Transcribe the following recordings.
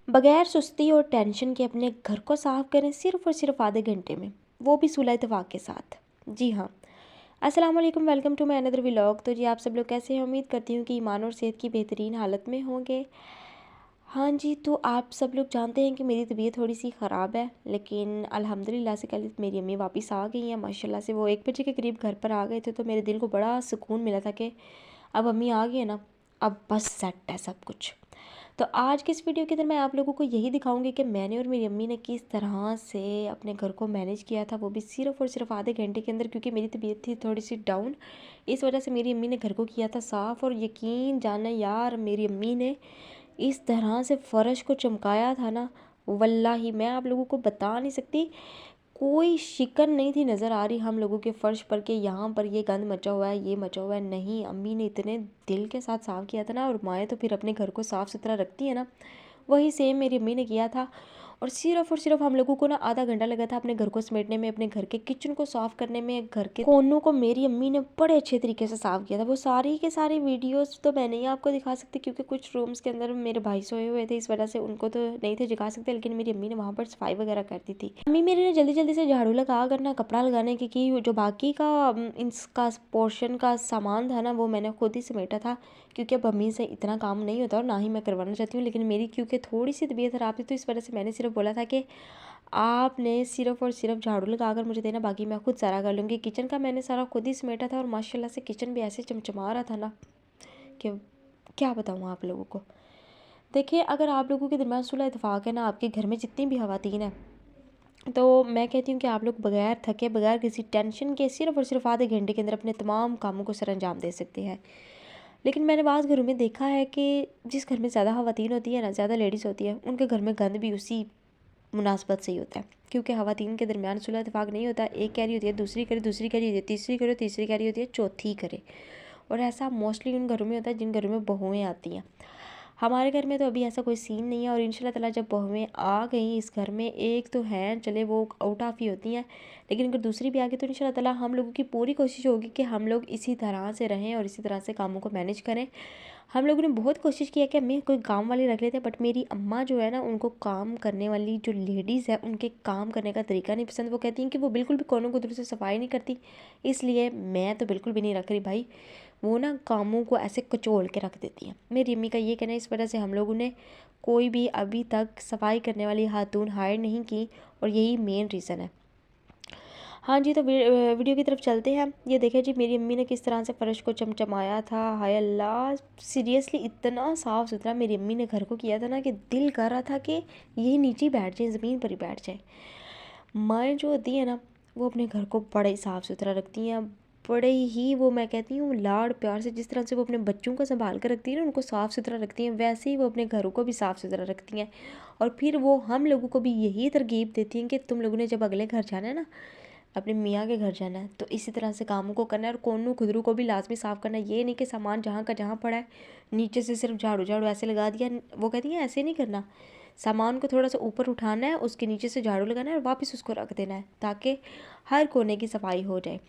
बगैर सुस्ती और टेंशन के अपने घर को साफ करें सिर्फ़ और सिर्फ आधे घंटे में, वो भी सुलह इत्तेफ़ाक़ के साथ। जी हाँ, अस्सलाम वालेकुम, welcome to my another vlog. तो जी आप सब लोग कैसे हैं? उम्मीद करती हूँ कि ईमान और सेहत की बेहतरीन हालत में होंगे। हाँ जी, तो आप सब लोग जानते हैं कि मेरी तबीयत थोड़ी-सी ख़राब है, लेकिन अल्हम्दुलिल्लाह से कल मेरी अम्मी वापस आ गई हैं माशाल्लाह से। वो 1 बजे के करीब घर पर आ गए थे, तो मेरे दिल को बड़ा सुकून मिला था कि अब अम्मी आ गई है ना, अब बस सेट है सब कुछ। तो आज की इस वीडियो के अंदर मैं आप लोगों को यही दिखाऊंगी कि मैंने और मेरी अम्मी ने किस तरह से अपने घर को मैनेज किया था, वो भी सिर्फ़ और सिर्फ आधे घंटे के अंदर, क्योंकि मेरी तबीयत थी थोड़ी सी डाउन। इस वजह से मेरी अम्मी ने घर को किया था साफ़, और यकीन जाना यार, मेरी अम्मी ने इस तरह से फ़र्श को चमकाया था ना, वल्लाही मैं आप लोगों को बता नहीं सकती। कोई शिकन नहीं थी नज़र आ रही हम लोगों के फ़र्श पर कि यहाँ पर ये गंद मचा हुआ है, ये मचा हुआ है। नहीं, अम्मी ने इतने दिल के साथ साफ़ किया था ना, और माएँ तो फिर अपने घर को साफ़ सुथरा रखती है ना, वही सेम मेरी अम्मी ने किया था। और सिर्फ़ हम लोगों को ना आधा घंटा लगा था अपने घर को समेटने में, अपने घर के किचन को साफ़ करने में। घर के कोनों को मेरी अम्मी ने बड़े अच्छे तरीके से साफ़ किया था। वो सारी के सारी वीडियोस तो मैं नहीं आपको दिखा सकती, क्योंकि कुछ रूम्स के अंदर मेरे भाई सोए हुए थे, इस वजह से उनको तो नहीं थे दिखा सकते, लेकिन मेरी अम्मी ने वहाँ पर सफाई वगैरह कर दी थी। अम्मी मेरी ने जल्दी जल्दी से झाड़ू लगा कर ना कपड़ा लगाने की जो बाकी का इसका पोर्शन का सामान था ना, वो मैंने खुद ही समेटा था, क्योंकि अब अम्मी से इतना काम नहीं होता और ना ही मैं करवाना चाहती हूँ। लेकिन मेरी क्योंकि थोड़ी सी तबीयत ख़राब थी, तो इस वजह से मैंने सिर्फ बोला था कि आपने सिर्फ़ और सिर्फ झाड़ू लगा कर मुझे देना, बाकी मैं खुद सारा कर लूँगी। किचन का मैंने सारा खुद ही समेटा था, और माशाल्लाह से किचन भी ऐसे चमचमा रहा था ना कि क्या बताऊँ आप लोगों को। देखिए, अगर आप लोगों के दरमियान सुलह इत्तेफ़ाक़ है ना, आपके घर में जितनी भी ख़वातीन हैं, तो मैं कहती हूँ कि आप लोग बगैर थके, बगैर किसी टेंशन के सिर्फ़ और सिर्फ आधे घंटे के अंदर अपने तमाम कामों को सरअंजाम दे सकते हैं। लेकिन मैंने बाज़ घरों में देखा है कि जिस घर में ज़्यादा ख़वातीन होती है ना, ज़्यादा लेडीज़ होती है, उनके घर में गंद भी उसी मुनासबत से ही होता है, क्योंकि ख़वातीन के दरमियान सुलह इत्तेफ़ाक़ नहीं होता। एक कह रही होती है दूसरी करे, दूसरी कह रही होती है तीसरी करे, तीसरी कह रही होती है चौथी करे। और ऐसा मोस्टली उन घरों में होता है जिन घरों में बहुएँ आती हैं। हमारे घर में तो अभी ऐसा कोई सीन नहीं है, और इंशाल्लाह ताला जब बहुएँ आ गई इस घर में, एक तो हैं चले वो आउट ऑफ ही होती हैं, लेकिन अगर दूसरी भी आ गई तो इंशाल्लाह ताला हम लोगों की पूरी कोशिश होगी कि हम लोग इसी तरह से रहें और इसी तरह से कामों को मैनेज करें। हम लोगों ने बहुत कोशिश किया कि हमें कोई काम वाली रख लेते हैं, बट मेरी अम्मा जो है ना, उनको काम करने वाली जो लेडीज़ है, उनके काम करने का तरीका नहीं पसंद। वो कहती हैं कि वो बिल्कुल भी कोनों को से सफाई नहीं करती, इसलिए मैं तो बिल्कुल भी नहीं रख रही भाई। वो ना कामों को ऐसे कचोल के रख देती हैं, मेरी अम्मी का ये कहना है। इस वजह से हम लोगों ने कोई भी अभी तक सफाई करने वाली खातून हायर नहीं की, और यही मेन रीज़न है। हाँ जी, तो वीडियो की तरफ चलते हैं। ये देखें जी, मेरी अम्मी ने किस तरह से फ़र्श को चमचमाया था। हाय अल्लाह, सीरियसली इतना साफ़ सुथरा मेरी अम्मी ने घर को किया था ना, कि दिल कर रहा था कि यही नीचे ही बैठ जाए, ज़मीन पर ही बैठ जाए। माएँ जो होती हैं ना, वो अपने घर को बड़ा ही साफ़ सुथरा रखती हैं, बड़े ही, वो मैं कहती हूँ लाड़ प्यार से, जिस तरह से वो अपने बच्चों को संभाल कर रखती है ना, उनको साफ़ सुथरा रखती हैं, वैसे ही वो अपने घरों को भी साफ़ सुथरा रखती हैं। और फिर वो हम लोगों को भी यही तरगीब देती हैं कि तुम लोगों ने जब अगले घर जाना है ना, अपने मियाँ के घर जाना है, तो इसी तरह से कामों को करना है, और कोनों खुदरू को भी लाजमी साफ़ करना है। ये नहीं कि सामान जहाँ का जहाँ पड़ा है, नीचे से सिर्फ झाड़ू झाड़ू ऐसे लगा दिया। वो कहती हैं ऐसे नहीं करना, सामान को थोड़ा सा ऊपर उठाना है, उसके नीचे से झाड़ू लगाना है, और वापस उसको रख देना है, ताकि हर कोने की सफाई हो जाए।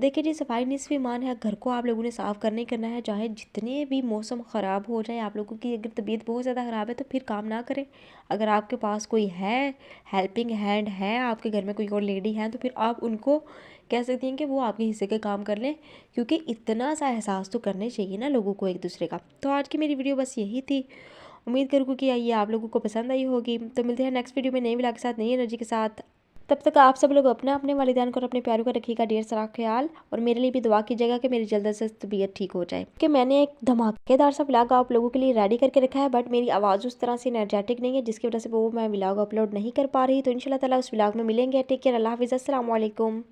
देखिए जी, सफाई निस्फ़ ईमान है। घर को आप लोगों ने साफ़ करना ही करना है, चाहे जितने भी मौसम ख़राब हो जाए। आप लोगों की अगर तबीयत बहुत ज़्यादा ख़राब है, तो फिर काम ना करें। अगर आपके पास कोई है, हेल्पिंग हैंड है, आपके घर में कोई और लेडी है, तो फिर आप उनको कह सकती हैं कि वो आपके हिस्से के काम कर लें, क्योंकि इतना सा एहसास तो करने चाहिए ना लोगों को एक दूसरे का। तो आज की मेरी वीडियो बस यही थी। उम्मीद करूँ कि ये आप लोगों को पसंद आई होगी। तो मिलते हैं नेक्स्ट वीडियो में नई व्लॉग के साथ, नई एनर्जी के साथ। तब तक आप सब लोग अपना अपने वालिदैन को और अपने प्यारों का रखिएगा ढेर सारा ख्याल, और मेरे लिए भी दुआ कीजिएगा कि मेरी जल्द से तबीयत ठीक हो जाए। कि मैंने एक धमाकेदार सा व्लॉग आप लोगों के लिए रेडी करके रखा है, बट मेरी आवाज़ उस तरह से एनर्जेटिक नहीं है, जिसकी वजह से वो मैं व्लॉग अपलोड नहीं कर पा रही। तो इंशाल्लाह ताला उस व्लॉग में मिलेंगे। टेक केयर, अल्लाह हाफिज़, अस्सलाम वालेकुम।